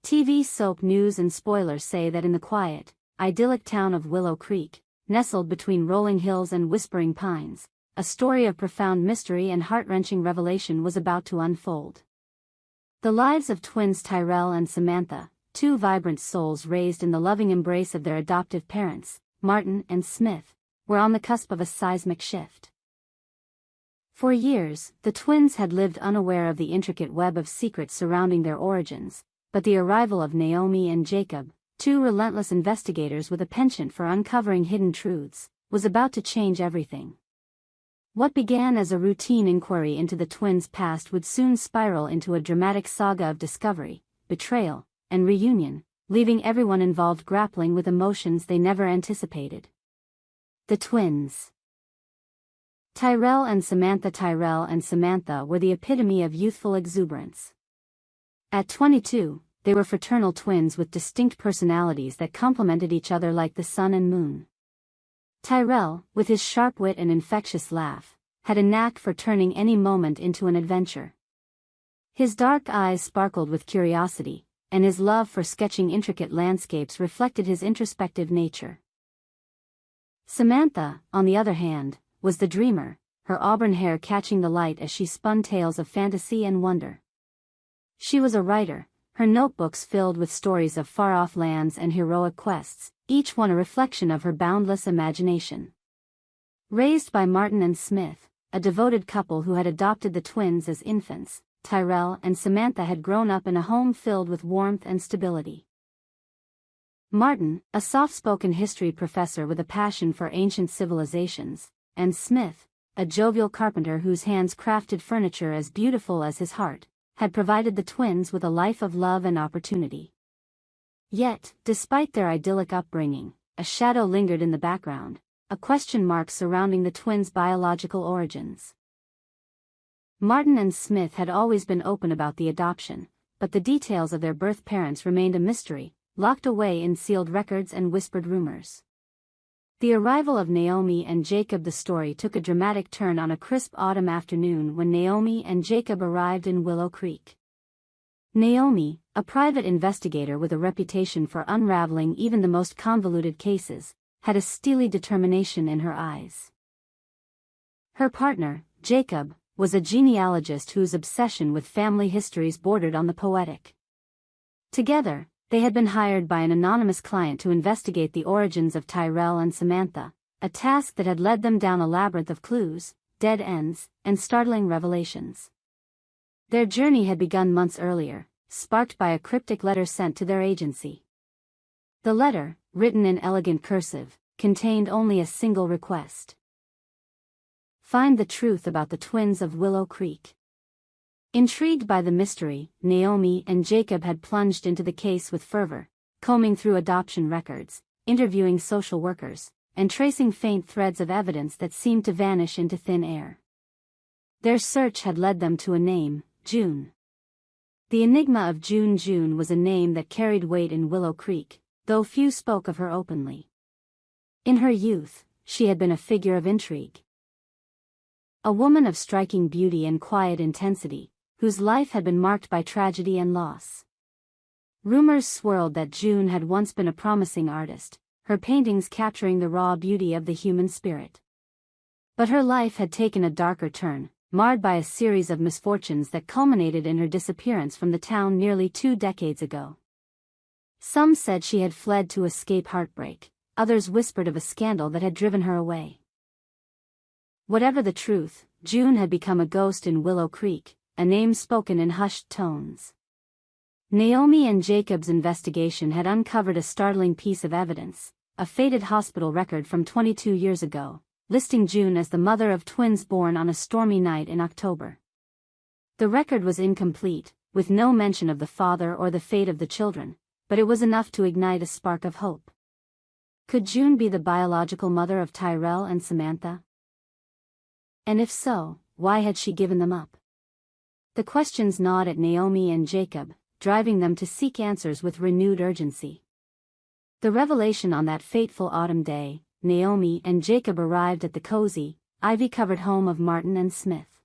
TV soap news and spoilers say that in the quiet, idyllic town of Willow Creek, nestled between rolling hills and whispering pines, a story of profound mystery and heart-wrenching revelation was about to unfold. The lives of twins Tyrell and Samantha, two vibrant souls raised in the loving embrace of their adoptive parents, Martin and Smith, were on the cusp of a seismic shift. For years, the twins had lived unaware of the intricate web of secrets surrounding their origins, but the arrival of Naomi and Jacob, two relentless investigators with a penchant for uncovering hidden truths, was about to change everything. What began as a routine inquiry into the twins' past would soon spiral into a dramatic saga of discovery, betrayal, and reunion, leaving everyone involved grappling with emotions they never anticipated. The twins. Tyrell and Samantha were the epitome of youthful exuberance. At 22, they were fraternal twins with distinct personalities that complemented each other like the sun and moon. Tyrell, with his sharp wit and infectious laugh, had a knack for turning any moment into an adventure. His dark eyes sparkled with curiosity, and his love for sketching intricate landscapes reflected his introspective nature. Samantha, on the other hand, was the dreamer, her auburn hair catching the light as she spun tales of fantasy and wonder. She was a writer, her notebooks filled with stories of far-off lands and heroic quests, each one a reflection of her boundless imagination. Raised by Martin and Smith, a devoted couple who had adopted the twins as infants, Tyrell and Samantha had grown up in a home filled with warmth and stability. Martin, a soft-spoken history professor with a passion for ancient civilizations, and Smith, a jovial carpenter whose hands crafted furniture as beautiful as his heart, had provided the twins with a life of love and opportunity. Yet, despite their idyllic upbringing, a shadow lingered in the background, a question mark surrounding the twins' biological origins. Martin and Smith had always been open about the adoption, but the details of their birth parents remained a mystery, locked away in sealed records and whispered rumors. The arrival of Naomi and Jacob. The story took a dramatic turn on a crisp autumn afternoon when Naomi and Jacob arrived in Willow Creek. Naomi, a private investigator with a reputation for unraveling even the most convoluted cases, had a steely determination in her eyes. Her partner, Jacob, was a genealogist whose obsession with family histories bordered on the poetic. Together, they had been hired by an anonymous client to investigate the origins of Tyrell and Samantha, a task that had led them down a labyrinth of clues, dead ends, and startling revelations. Their journey had begun months earlier, sparked by a cryptic letter sent to their agency. The letter, written in elegant cursive, contained only a single request. Find the truth about the twins of Willow Creek. Intrigued by the mystery, Naomi and Jacob had plunged into the case with fervor, combing through adoption records, interviewing social workers, and tracing faint threads of evidence that seemed to vanish into thin air. Their search had led them to a name, June. The enigma of June. June was a name that carried weight in Willow Creek, though few spoke of her openly. In her youth, she had been a figure of intrigue. A woman of striking beauty and quiet intensity, whose life had been marked by tragedy and loss. Rumors swirled that June had once been a promising artist, her paintings capturing the raw beauty of the human spirit. But her life had taken a darker turn, marred by a series of misfortunes that culminated in her disappearance from the town nearly 2 decades ago. Some said she had fled to escape heartbreak, others whispered of a scandal that had driven her away. Whatever the truth, June had become a ghost in Willow Creek, a name spoken in hushed tones. Naomi and Jacob's investigation had uncovered a startling piece of evidence, a faded hospital record from 22 years ago, listing June as the mother of twins born on a stormy night in October. The record was incomplete, with no mention of the father or the fate of the children, but it was enough to ignite a spark of hope. Could June be the biological mother of Tyrell and Samantha? And if so, why had she given them up? The questions gnawed at Naomi and Jacob, driving them to seek answers with renewed urgency. The revelation on that fateful autumn day, Naomi and Jacob arrived at the cozy, ivy-covered home of Martin and Smith.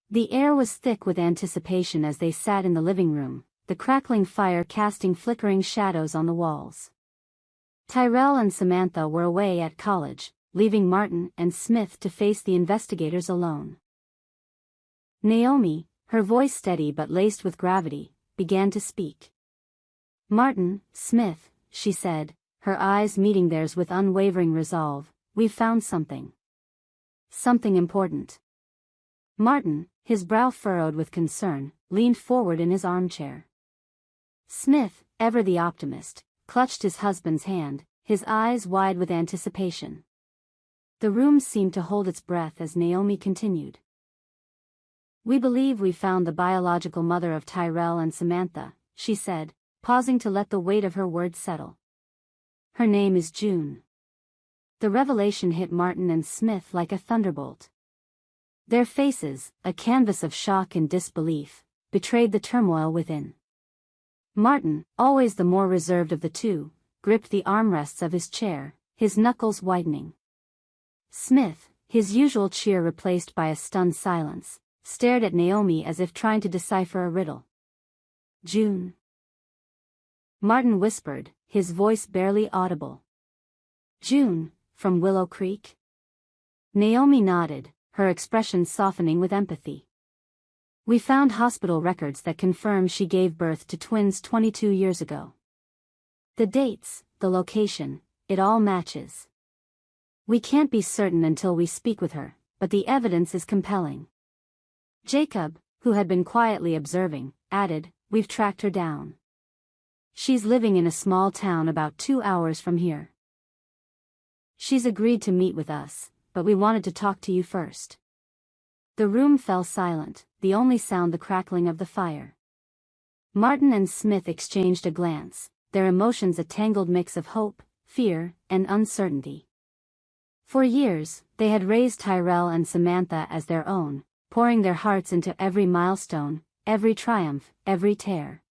The air was thick with anticipation as they sat in the living room, the crackling fire casting flickering shadows on the walls. Tyrell and Samantha were away at college, leaving Martin and Smith to face the investigators alone. Naomi, her voice steady but laced with gravity, began to speak. "Martin, Smith," she said, her eyes meeting theirs with unwavering resolve, "we've found something. Something important." Martin, his brow furrowed with concern, leaned forward in his armchair. Smith, ever the optimist, clutched his husband's hand, his eyes wide with anticipation. The room seemed to hold its breath as Naomi continued. "We believe we found the biological mother of Tyrell and Samantha," she said, pausing to let the weight of her words settle. "Her name is June." The revelation hit Martin and Smith like a thunderbolt. Their faces, a canvas of shock and disbelief, betrayed the turmoil within. Martin, always the more reserved of the two, gripped the armrests of his chair, his knuckles whitening. Smith, his usual cheer replaced by a stunned silence, stared at Naomi as if trying to decipher a riddle. "June?" Martin whispered, his voice barely audible. "June, from Willow Creek?" Naomi nodded, her expression softening with empathy. "We found hospital records that confirm she gave birth to twins 22 years ago. The dates, the location, it all matches. We can't be certain until we speak with her, but the evidence is compelling." Jacob, who had been quietly observing, added, "We've tracked her down. She's living in a small town about 2 hours from here. She's agreed to meet with us, but we wanted to talk to you first." The room fell silent, the only sound the crackling of the fire. Martin and Smith exchanged a glance, their emotions a tangled mix of hope, fear, and uncertainty. For years, they had raised Tyrell and Samantha as their own, pouring their hearts into every milestone, every triumph, every tear.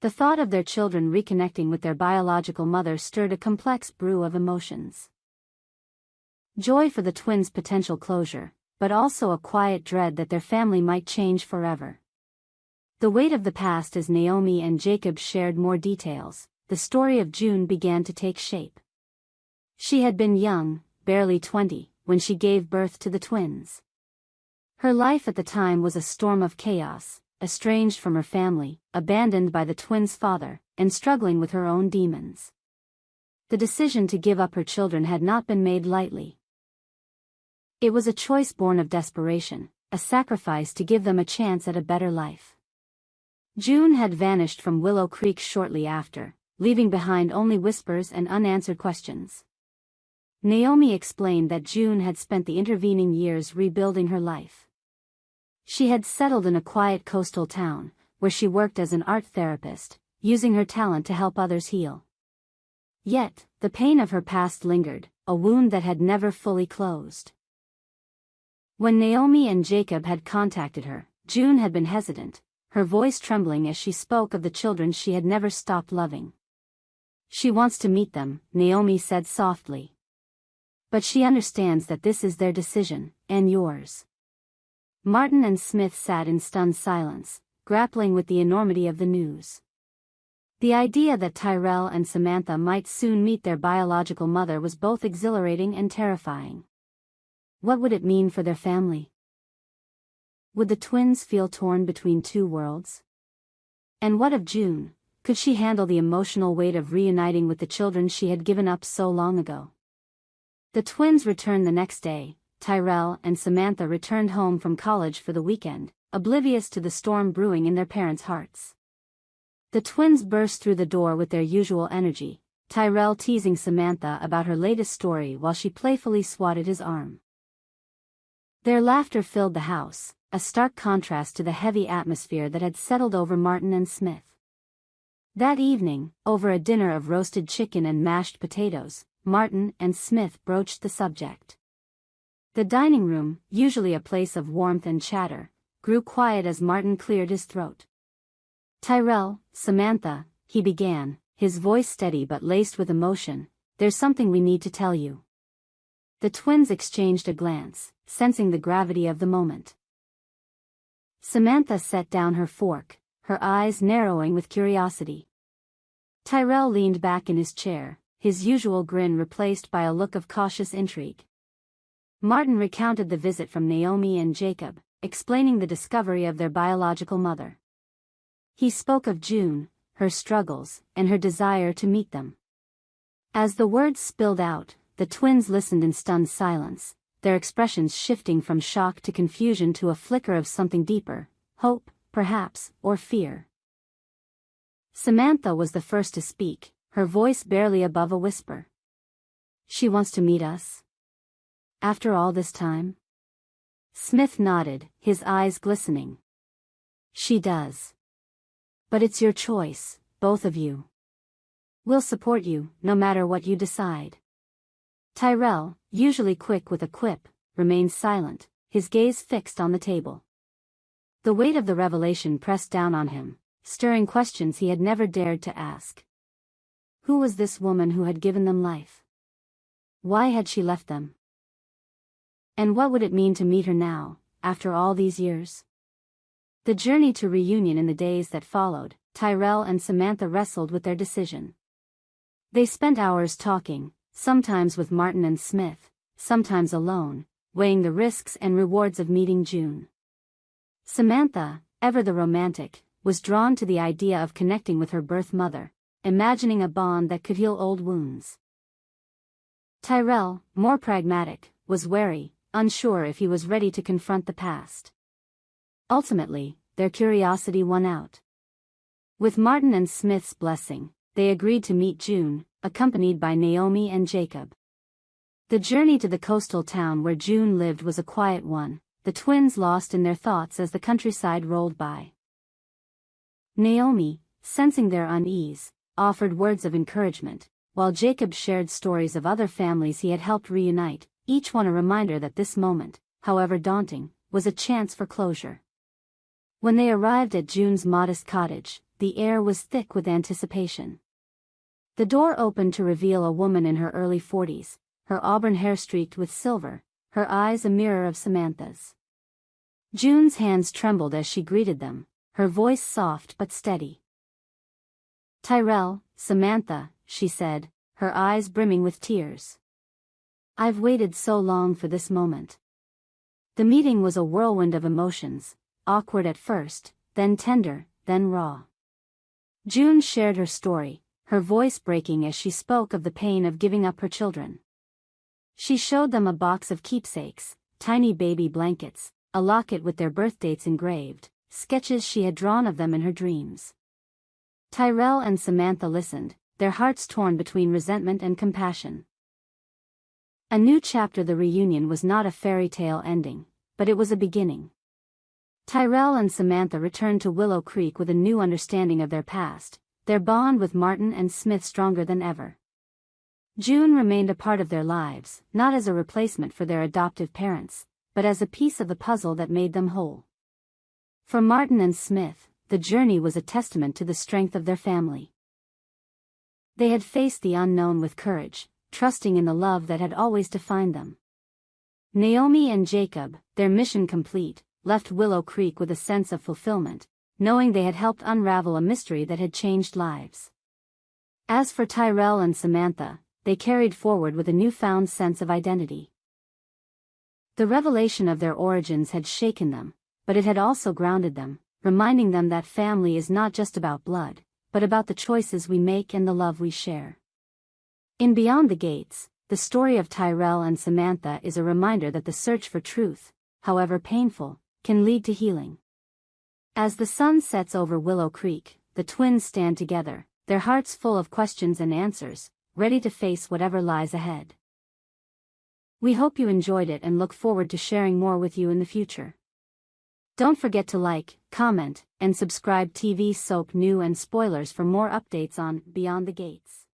The thought of their children reconnecting with their biological mother stirred a complex brew of emotions. Joy for the twins' potential closure, but also a quiet dread that their family might change forever. The weight of the past as Naomi and Jacob shared more details, the story of June began to take shape. She had been young, barely 20, when she gave birth to the twins. Her life at the time was a storm of chaos, estranged from her family, abandoned by the twins' father, and struggling with her own demons. The decision to give up her children had not been made lightly. It was a choice born of desperation, a sacrifice to give them a chance at a better life. June had vanished from Willow Creek shortly after, leaving behind only whispers and unanswered questions. Naomi explained that June had spent the intervening years rebuilding her life. She had settled in a quiet coastal town, where she worked as an art therapist, using her talent to help others heal. Yet, the pain of her past lingered, a wound that had never fully closed. When Naomi and Jacob had contacted her, June had been hesitant, her voice trembling as she spoke of the children she had never stopped loving. "She wants to meet them," Naomi said softly. "But she understands that this is their decision, and yours." Martin and Smith sat in stunned silence, grappling with the enormity of the news. The idea that Tyrell and Samantha might soon meet their biological mother was both exhilarating and terrifying. What would it mean for their family? Would the twins feel torn between two worlds? And what of June? Could she handle the emotional weight of reuniting with the children she had given up so long ago? The twins returned the next day. Tyrell and Samantha returned home from college for the weekend, oblivious to the storm brewing in their parents' hearts. The twins burst through the door with their usual energy, Tyrell teasing Samantha about her latest story while she playfully swatted his arm. Their laughter filled the house, a stark contrast to the heavy atmosphere that had settled over Martin and Smith. That evening, over a dinner of roasted chicken and mashed potatoes, Martin and Smith broached the subject. The dining room, usually a place of warmth and chatter, grew quiet as Martin cleared his throat. "Tyrell, Samantha," he began, his voice steady but laced with emotion, "there's something we need to tell you." The twins exchanged a glance, sensing the gravity of the moment. Samantha set down her fork, her eyes narrowing with curiosity. Tyrell leaned back in his chair, his usual grin replaced by a look of cautious intrigue. Martin recounted the visit from Naomi and Jacob, explaining the discovery of their biological mother. He spoke of June, her struggles, and her desire to meet them. As the words spilled out, the twins listened in stunned silence, their expressions shifting from shock to confusion to a flicker of something deeper, hope, perhaps, or fear. Samantha was the first to speak, her voice barely above a whisper. "She wants to meet us? After all this time?" Smith nodded, his eyes glistening. "She does. But it's your choice, both of you. We'll support you, no matter what you decide." Tyrell, usually quick with a quip, remained silent, his gaze fixed on the table. The weight of the revelation pressed down on him, stirring questions he had never dared to ask. Who was this woman who had given them life? Why had she left them? And what would it mean to meet her now, after all these years? The journey to reunion in the days that followed, Tyrell and Samantha wrestled with their decision. They spent hours talking, sometimes with Martin and Smith, sometimes alone, weighing the risks and rewards of meeting June. Samantha, ever the romantic, was drawn to the idea of connecting with her birth mother, imagining a bond that could heal old wounds. Tyrell, more pragmatic, was wary, unsure if he was ready to confront the past. Ultimately, their curiosity won out. With Martin and Smith's blessing, they agreed to meet June, accompanied by Naomi and Jacob. The journey to the coastal town where June lived was a quiet one, the twins lost in their thoughts as the countryside rolled by. Naomi, sensing their unease, offered words of encouragement, while Jacob shared stories of other families he had helped reunite, each one a reminder that this moment, however daunting, was a chance for closure. When they arrived at June's modest cottage, the air was thick with anticipation. The door opened to reveal a woman in her early 40s, her auburn hair streaked with silver, her eyes a mirror of Samantha's. June's hands trembled as she greeted them, her voice soft but steady. "Tyrell, Samantha," she said, her eyes brimming with tears. "I've waited so long for this moment." The meeting was a whirlwind of emotions, awkward at first, then tender, then raw. June shared her story, her voice breaking as she spoke of the pain of giving up her children. She showed them a box of keepsakes, tiny baby blankets, a locket with their birth dates engraved, sketches she had drawn of them in her dreams. Tyrell and Samantha listened, their hearts torn between resentment and compassion. A new chapter. The reunion was not a fairy tale ending, but it was a beginning. Tyrell and Samantha returned to Willow Creek with a new understanding of their past, their bond with Martin and Smith stronger than ever. June remained a part of their lives, not as a replacement for their adoptive parents, but as a piece of the puzzle that made them whole. For Martin and Smith, the journey was a testament to the strength of their family. They had faced the unknown with courage, trusting in the love that had always defined them. Naomi and Jacob, their mission complete, left Willow Creek with a sense of fulfillment, knowing they had helped unravel a mystery that had changed lives. As for Tyrell and Samantha, they carried forward with a newfound sense of identity. The revelation of their origins had shaken them, but it had also grounded them, reminding them that family is not just about blood, but about the choices we make and the love we share. In Beyond the Gates, the story of Tyrell and Samantha is a reminder that the search for truth, however painful, can lead to healing. As the sun sets over Willow Creek, the twins stand together, their hearts full of questions and answers, ready to face whatever lies ahead. We hope you enjoyed it and look forward to sharing more with you in the future. Don't forget to like, comment, and subscribe TV Soap New and Spoilers for more updates on Beyond the Gates.